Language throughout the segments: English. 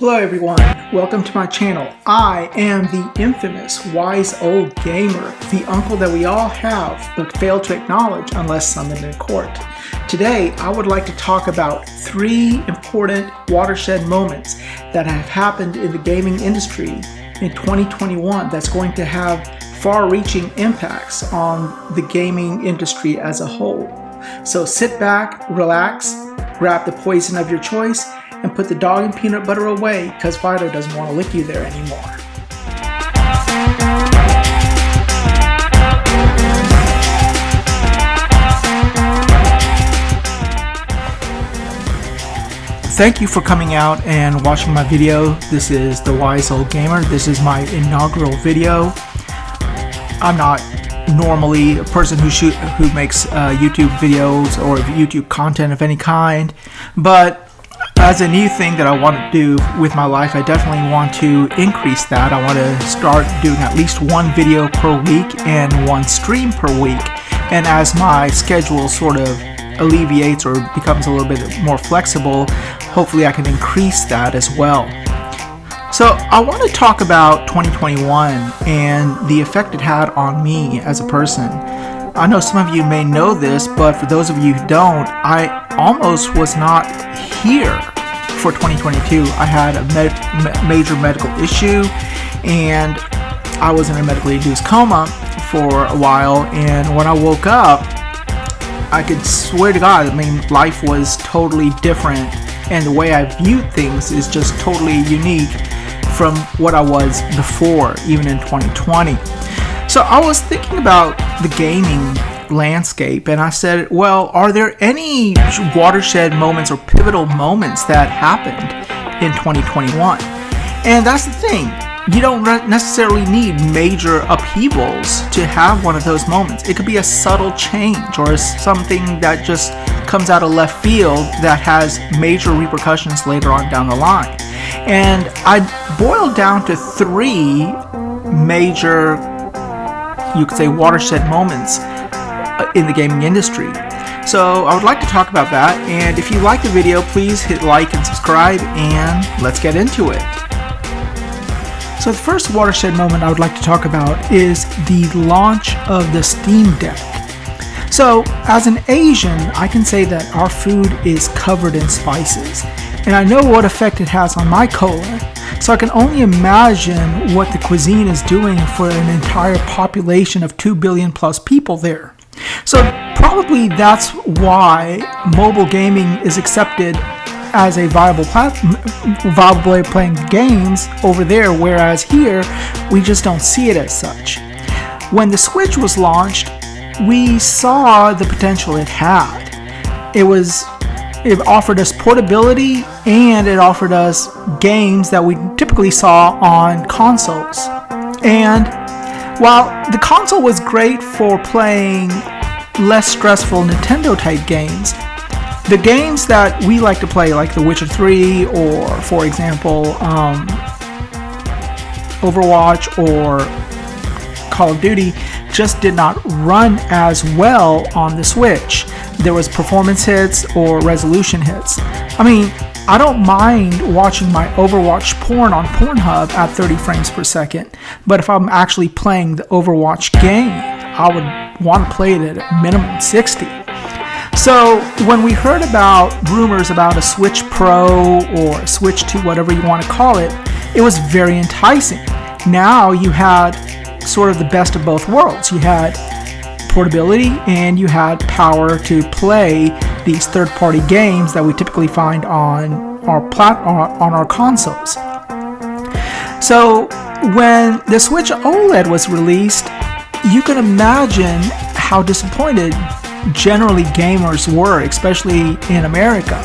Hello everyone, welcome to my channel. I am the infamous wise old gamer, the uncle that we all have but fail to acknowledge unless summoned in court. Today I would like to talk about 3 important watershed moments that have happened in the gaming industry in 2021 that's going to have far-reaching impacts on the gaming industry as a whole. So sit back, relax, grab the poison of your choice, and put the dog and peanut butter away because Fido doesn't want to lick you there anymore. Thank you for coming out and watching my video. This is the Wise Old Gamer. This is my inaugural video. I'm not normally a person who makes YouTube videos or YouTube content of any kind, but as a new thing that I want to do with my life, I definitely want to increase that. I want to start doing at least 1 video per week and 1 stream per week. And as my schedule sort of alleviates or becomes a little bit more flexible, hopefully I can increase that as well. So I want to talk about 2021 and the effect it had on me as a person. I know some of you may know this, but for those of you who don't, I almost was not here for 2022. I had a major medical issue and I was in a medically induced coma for a while, and when I woke up, I could swear to God, life was totally different and the way I viewed things is just totally unique from what I was before, even in 2020. So I was thinking about the gaming landscape and I said, well, are there any watershed moments or pivotal moments that happened in 2021? And that's the thing. You don't necessarily need major upheavals to have one of those moments. It could be a subtle change or something that just comes out of left field that has major repercussions later on down the line. And I boiled down to 3 major, you could say, watershed moments in the gaming industry. So I would like to talk about that, and if you like the video, please hit like and subscribe, and let's get into it. So the first watershed moment I would like to talk about is the launch of the Steam Deck. So as an Asian, I can say that our food is covered in spices, and I know what effect it has on my colon. So I can only imagine what the cuisine is doing for an entire population of 2 billion plus people there. So probably that's why mobile gaming is accepted as a viable way of playing games over there, whereas here we just don't see it as such. When the Switch was launched, we saw the potential it had. It offered us portability and it offered us games that we typically saw on consoles. And while the console was great for playing less stressful Nintendo type games, the games that we like to play, like The Witcher 3 or, for example, Overwatch or Call of Duty, just did not run as well on the Switch. There was performance hits or resolution hits. I don't mind watching my Overwatch porn on Pornhub at 30 frames per second, but if I'm actually playing the Overwatch game, I would want to play it at a minimum 60. So when we heard about rumors about a Switch Pro or a Switch 2, whatever you want to call it, it was very enticing. Now you had sort of the best of both worlds. You had portability and you had power to play these third-party games that we typically find on our consoles. So when the Switch OLED was released, you can imagine how disappointed generally gamers were, especially in America.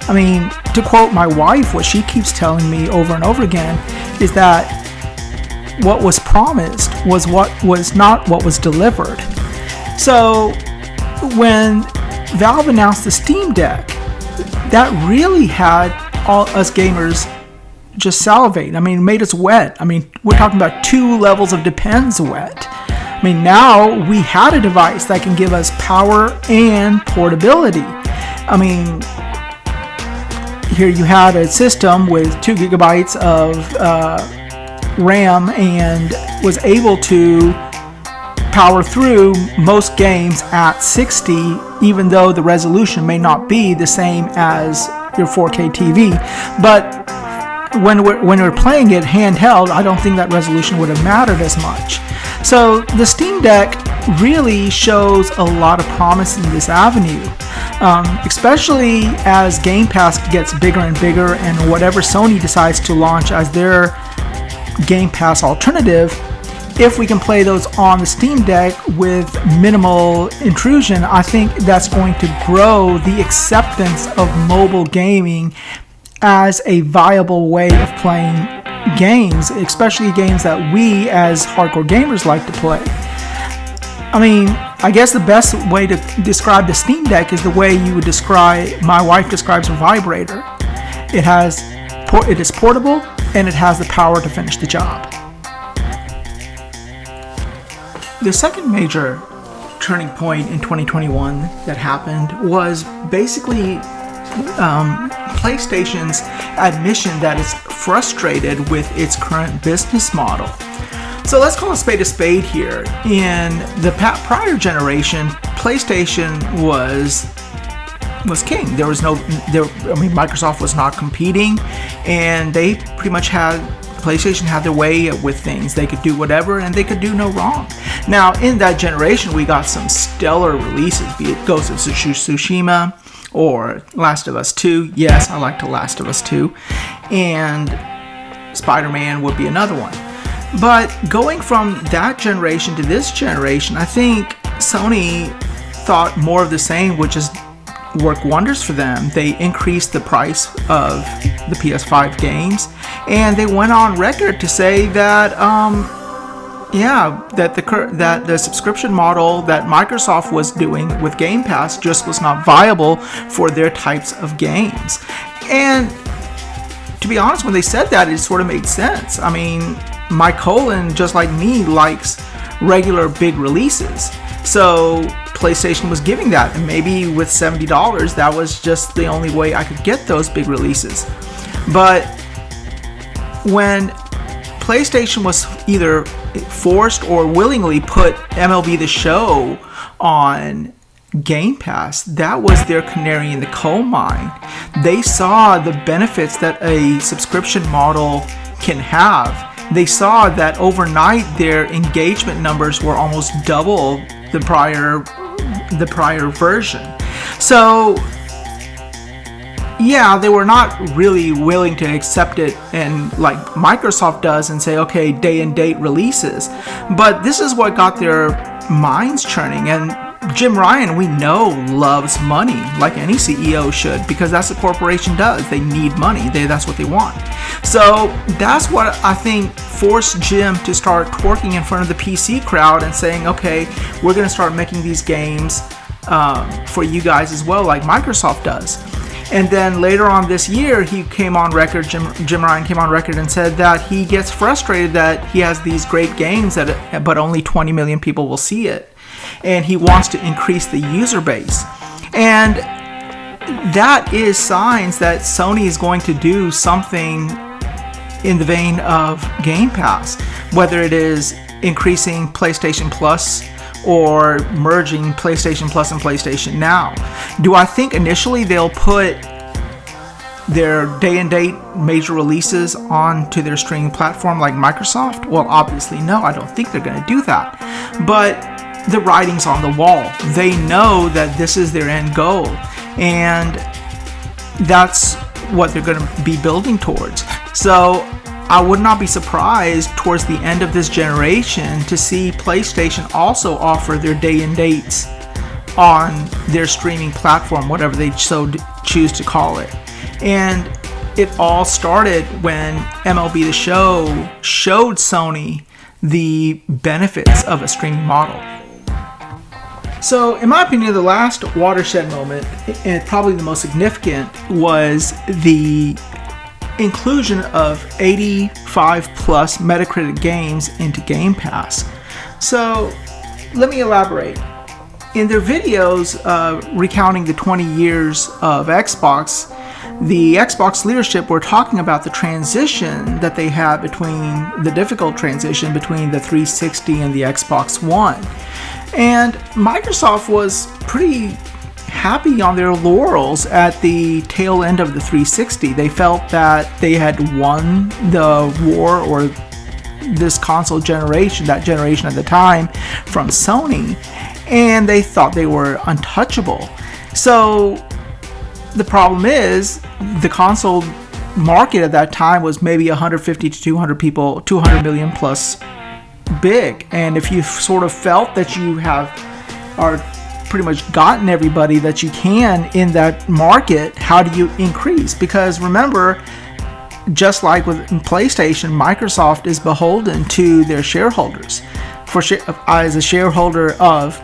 To quote my wife, what she keeps telling me over and over again is that what was promised was not what was delivered. So when Valve announced the Steam Deck, that really had all us gamers just salivate. It made us wet. We're talking about 2 levels of Depends wet. Now we had a device that can give us power and portability. here you had a system with 2 gigabytes of RAM and was able to power through most games at 60, even though the resolution may not be the same as your 4K TV. But when we're playing it handheld, I don't think that resolution would have mattered as much. So the Steam Deck really shows a lot of promise in this avenue, especially as Game Pass gets bigger and bigger, and whatever Sony decides to launch as their Game Pass alternative. If we can play those on the Steam Deck with minimal intrusion, I think that's going to grow the acceptance of mobile gaming as a viable way of playing games, especially games that we as hardcore gamers like to play. I mean, I guess the best way to describe the Steam Deck is the way you would describe, my wife describes a vibrator. It is portable and it has the power to finish the job. The second major turning point in 2021 that happened was basically PlayStation's admission that it's frustrated with its current business model. So let's call a spade here. In the prior generation, PlayStation was king. Microsoft was not competing, and they pretty much PlayStation had their way with things. They could do whatever and they could do no wrong. Now, in that generation, we got some stellar releases, be it Ghost of Tsushima or Last of Us 2. Yes, I like The Last of Us 2. And Spider-Man would be another one. But going from that generation to this generation, I think Sony thought more of the same would just work wonders for them. They increased the price of the PS5 games, and they went on record to say that that the subscription model that Microsoft was doing with Game Pass just was not viable for their types of games. And to be honest, when they said that, it sort of made sense. I mean, Mike Colin, just like me, likes regular big releases. So PlayStation was giving that, and maybe with $70, that was just the only way I could get those big releases. But when PlayStation was either forced or willingly put MLB The Show on Game Pass, that was their canary in the coal mine. They saw the benefits that a subscription model can have. They saw that overnight their engagement numbers were almost double the prior version. So yeah, they were not really willing to accept it and like Microsoft does and say, okay, day and date releases. But this is what got their minds churning. And Jim Ryan, we know, loves money, like any CEO should, because that's what a corporation does. They need money. That's what they want. So that's what I think forced Jim to start twerking in front of the PC crowd and saying, okay, we're going to start making these games for you guys as well, like Microsoft does. And then later on this year, he came on record, Jim Ryan came on record and said that he gets frustrated that he has these great games but only 20 million people will see it. And he wants to increase the user base. And that is signs that Sony is going to do something in the vein of Game Pass, whether it is increasing PlayStation Plus or merging PlayStation Plus and PlayStation Now. Do I think initially they'll put their day and date major releases onto their streaming platform like Microsoft? Well, obviously no, I don't think they're going to do that. But the writing's on the wall. They know that this is their end goal, and that's what they're going to be building towards. So I would not be surprised towards the end of this generation to see PlayStation also offer their day and dates on their streaming platform, whatever they so choose to call it. And it all started when MLB The Show showed Sony the benefits of a streaming model. So, in my opinion, the last watershed moment, and probably the most significant, was the inclusion of 85 plus Metacritic games into Game Pass. So, let me elaborate. In their videos recounting the 20 years of Xbox, the Xbox leadership were talking about the transition that they had between the difficult transition between the 360 and the Xbox One. And Microsoft was pretty happy on their laurels at the tail end of the 360. They felt that they had won the war, or this console generation, that generation at the time, from Sony, and they thought they were untouchable. So the problem is, the console market at that time was maybe 150 to 200 people, 200 million plus big. And if you sort of felt that you are pretty much gotten everybody that you can in that market, how do you increase? Because remember, just like with PlayStation, Microsoft is beholden to their shareholders. As a shareholder of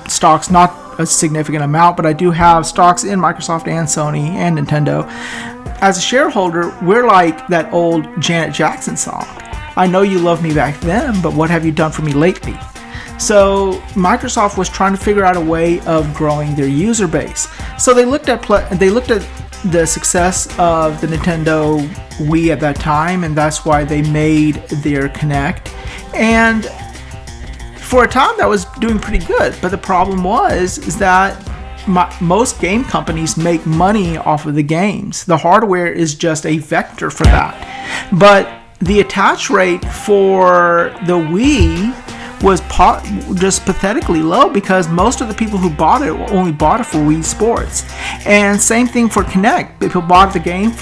stocks, not a significant amount, but I do have stocks in Microsoft and Sony and Nintendo. As a shareholder, we're like that old Janet Jackson song. I know you loved me back then, but what have you done for me lately? So Microsoft was trying to figure out a way of growing their user base. So they looked at the success of the Nintendo Wii at that time, and that's why they made their Kinect. And for a time, that was doing pretty good. But the problem is that most game companies make money off of the games. The hardware is just a vector for that. But the attach rate for the Wii was just pathetically low, because most of the people who bought it only bought it for Wii Sports. And same thing for Kinect. People bought the Kinect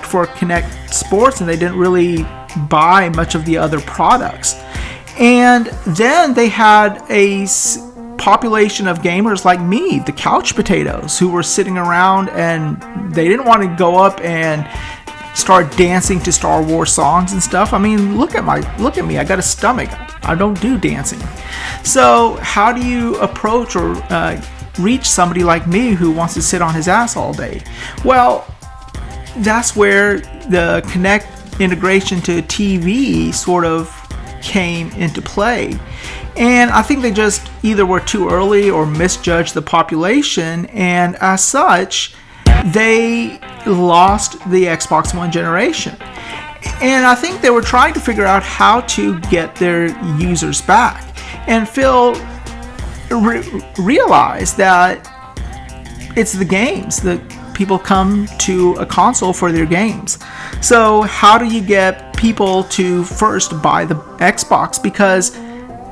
for Kinect Sports, and they didn't really buy much of the other products. And then they had a population of gamers like me, the couch potatoes, who were sitting around and they didn't want to go up and start dancing to Star Wars songs and stuff. I mean, look at me. I got a stomach. I don't do dancing. So how do you approach or reach somebody like me who wants to sit on his ass all day? Well, that's where the Kinect integration to TV sort of came into play. And I think they just either were too early or misjudged the population, and as such, they lost the Xbox One generation. And I think they were trying to figure out how to get their users back. And Phil realized that it's the games that people come to a console for their games. So how do you get people to first buy the Xbox? Because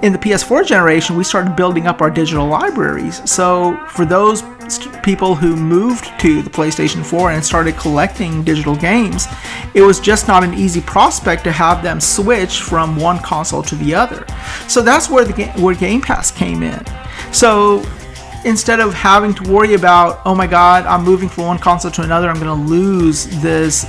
in the PS4 generation, we started building up our digital libraries. So for those people who moved to the PlayStation 4 and started collecting digital games, it was just not an easy prospect to have them switch from one console to the other. So that's where Game Pass came in. So instead of having to worry about, oh my God, I'm moving from one console to another, I'm going to lose this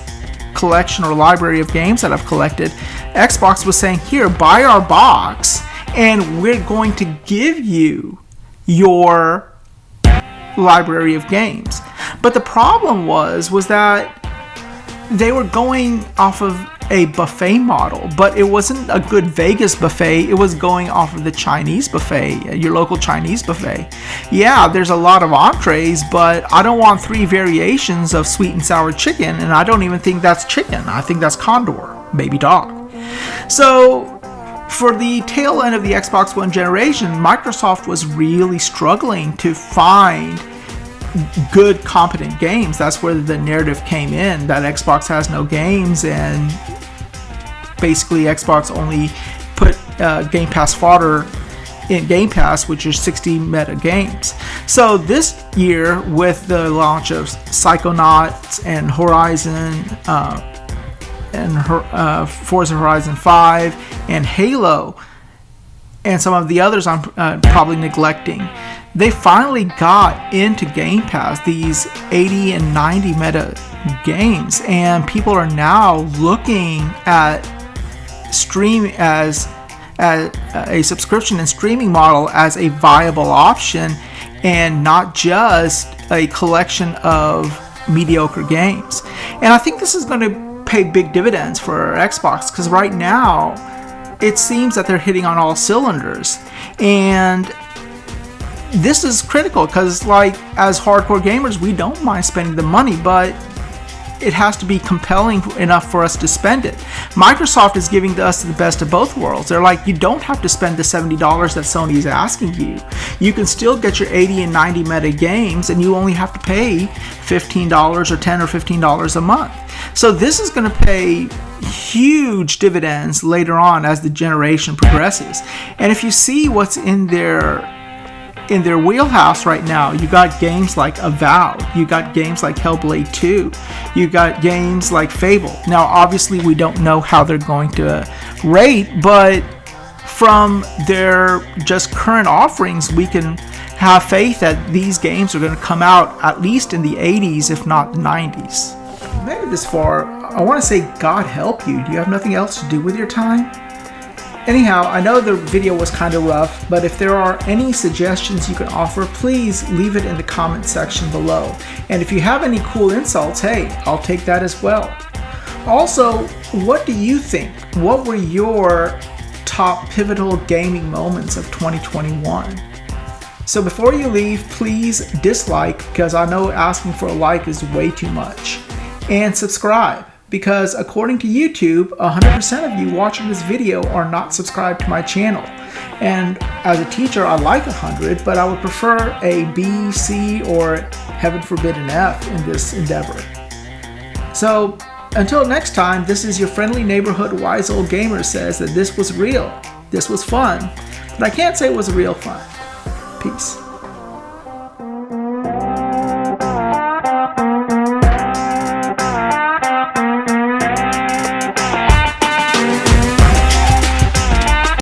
collection or library of games that I've collected, Xbox was saying, here, buy our box, and we're going to give you your library of games. But the problem was that they were going off of a buffet model, but it wasn't a good Vegas buffet. It was going off of the Chinese buffet, your local Chinese buffet. Yeah, there's a lot of entrees, but I don't want 3 variations of sweet and sour chicken, and I don't even think that's chicken. I think that's condor, baby dog. So for the tail end of the Xbox One generation, Microsoft was really struggling to find good, competent games. That's where the narrative came in, that Xbox has no games, and basically Xbox only put Game Pass fodder in Game Pass, which is 60 meta games. So this year, with the launch of Psychonauts and Horizon and Forza Horizon 5 and Halo and some of the others I'm probably neglecting, they finally got into Game Pass, these 80 and 90 meta games, and people are now looking at stream as a subscription and streaming model as a viable option, and not just a collection of mediocre games. And I think this is going to pay big dividends for Xbox, because right now it seems that they're hitting on all cylinders, and this is critical because, like, as hardcore gamers, we don't mind spending the money, but it has to be compelling enough for us to spend it. Microsoft is giving us the best of both worlds. They're like, you don't have to spend the $70 that Sony is asking you. You can still get your 80 and 90 meta games, and you only have to pay $15 or $10 or $15 a month. So this is going to pay huge dividends later on as the generation progresses. And if you see what's in their wheelhouse right now, you got games like Avowed, you got games like Hellblade 2, you got games like Fable. Now obviously we don't know how they're going to rate, but from their just current offerings, we can have faith that these games are going to come out at least in the 80s, if not the 90s. Made it this far, I want to say God help you. Do you have nothing else to do with your time? Anyhow, I know the video was kind of rough, but if there are any suggestions you can offer, please leave it in the comment section below. And if you have any cool insults, hey, I'll take that as well. Also, what do you think? What were your top pivotal gaming moments of 2021? So before you leave, please dislike, because I know asking for a like is way too much. And subscribe, because according to YouTube, 100% of you watching this video are not subscribed to my channel. And as a teacher, I like 100, but I would prefer a B, C, or heaven forbid an F in this endeavor. So until next time, this is your friendly neighborhood wise old gamer says that this was real, this was fun, but I can't say it was real fun. Peace.